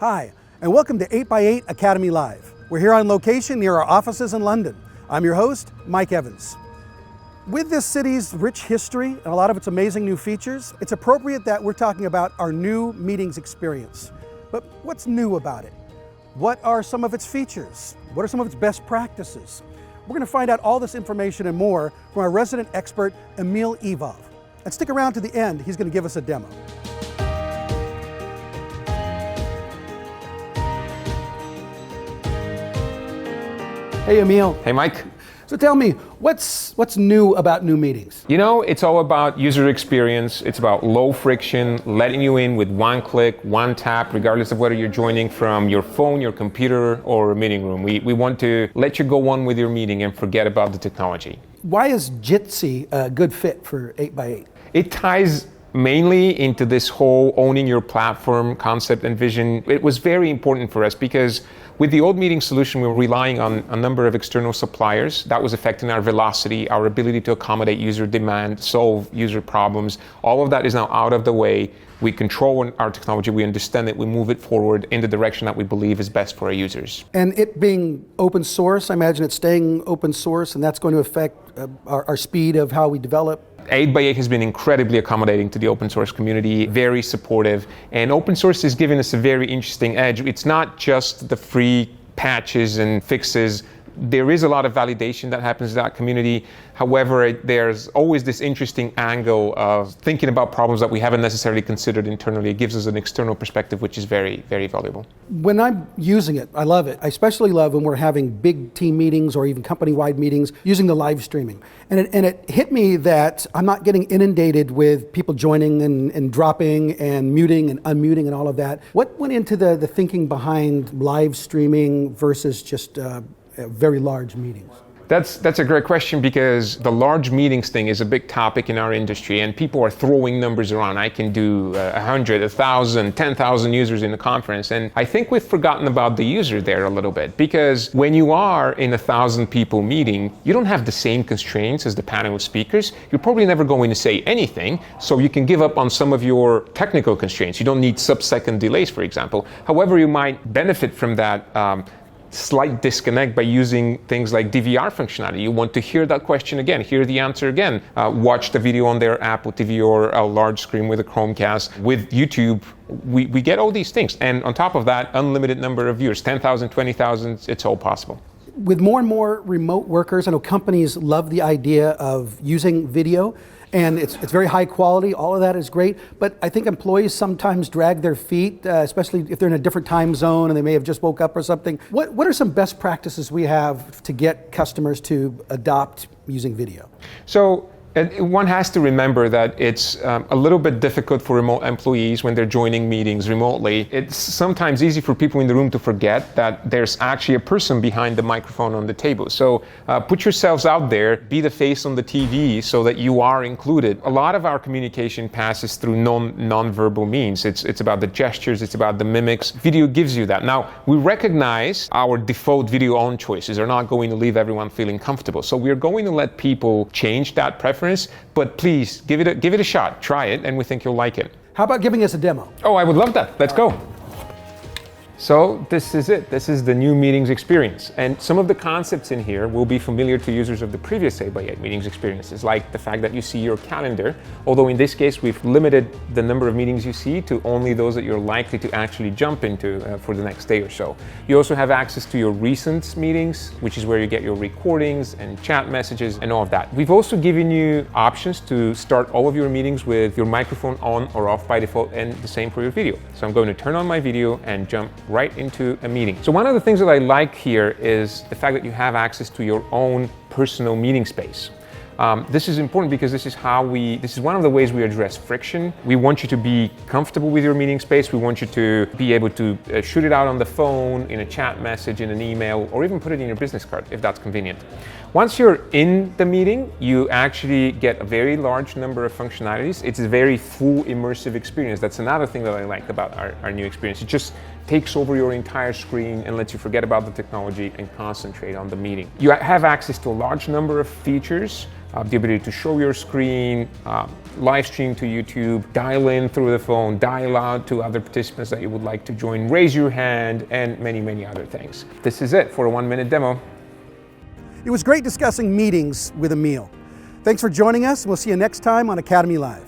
Hi, and welcome to 8x8 Academy Live. We're here on location near our offices in London. I'm your host, Mike Evans. With this city's rich history and a lot of its amazing new features, it's appropriate that we're talking about our new meetings experience. But what's new about it? What are some of its features? What are some of its best practices? We're going to find out all this information and more from our resident expert, Emil Ivov. And stick around to the end, he's going to give us a demo. Hey, Emil. Hey, Mike. So tell me, what's new about new meetings? You know, it's all about user experience. It's about low friction, letting you in with one click, one tap, regardless of whether you're joining from your phone, your computer, or a meeting room. We want to let you go on with your meeting and forget about the technology. Why is Jitsi a good fit for 8x8? It ties mainly into this whole owning your platform concept and vision. It was very important for us because with the old meeting solution, we were relying on a number of external suppliers. That was affecting our velocity, our ability to accommodate user demand, solve user problems. All of that is now out of the way. We control our technology, we understand it, we move it forward in the direction that we believe is best for our users. And it being open source, I imagine it's staying open source, and that's going to affect our speed of how we develop. 8x8 has been incredibly accommodating to the open source community, very supportive, and open source is giving us a very interesting edge. It's not just the free patches and fixes. There is a lot of validation that happens in that community. However, there's always this interesting angle of thinking about problems that we haven't necessarily considered internally. It gives us an external perspective, which is very, very valuable. When I'm using it, I love it. I especially love when we're having big team meetings or even company-wide meetings using the live streaming. And it hit me that I'm not getting inundated with people joining and dropping and muting and unmuting and all of that. What went into the thinking behind live streaming versus just very large meetings? That's a great question because the large meetings thing is a big topic in our industry and people are throwing numbers around. I can do 100, 1,000, 10,000 users in a conference. And I think we've forgotten about the user there a little bit because when you are in 1,000 people meeting, you don't have the same constraints as the panel of speakers. You're probably never going to say anything, so you can give up on some of your technical constraints. You don't need sub-second delays, for example. However, you might benefit from that slight disconnect by using things like DVR functionality. You want to hear that question again, hear the answer again, watch the video on their Apple TV or a large screen with a Chromecast. With YouTube, we get all these things. And on top of that, unlimited number of viewers, 10,000, 20,000, it's all possible. With more and more remote workers, I know companies love the idea of using video. And it's very high quality, all of that is great, but I think employees sometimes drag their feet, especially if they're in a different time zone and they may have just woke up or something. What are some best practices we have to get customers to adopt using video? So one has to remember that it's a little bit difficult for remote employees when they're joining meetings remotely. It's sometimes easy for people in the room to forget that there's actually a person behind the microphone on the table. So put yourselves out there, be the face on the TV so that you are included. A lot of our communication passes through non-verbal means. It's about the gestures, it's about the mimics. Video gives you that. Now, we recognize our default video on choices are not going to leave everyone feeling comfortable. So we're going to let people change that preference. But please give it a shot. Try it, and we think you'll like it. How about giving us a demo? Oh, I would love that. Let's go. So this is it. This is the new meetings experience. And some of the concepts in here will be familiar to users of the previous 8x8 meetings experiences, like the fact that you see your calendar, although in this case we've limited the number of meetings you see to only those that you're likely to actually jump into for the next day or so. You also have access to your recent meetings, which is where you get your recordings and chat messages and all of that. We've also given you options to start all of your meetings with your microphone on or off by default, and the same for your video. So I'm going to turn on my video and jump right into a meeting. So one of the things that I like here is the fact that you have access to your own personal meeting space. This is important because this is one of the ways we address friction. We want you to be comfortable with your meeting space. We want you to be able to shoot it out on the phone, in a chat message, in an email, or even put it in your business card if that's convenient. Once you're in the meeting, you actually get a very large number of functionalities. It's a very full immersive experience. That's another thing that I like about our new experience. It just takes over your entire screen and lets you forget about the technology and concentrate on the meeting. You have access to a large number of features the ability to show your screen, live stream to YouTube, dial in through the phone, dial out to other participants that you would like to join, raise your hand, and many, many other things. This is it for a 1-minute demo. It was great discussing meetings with Emil. Thanks for joining us, and we'll see you next time on Academy Live.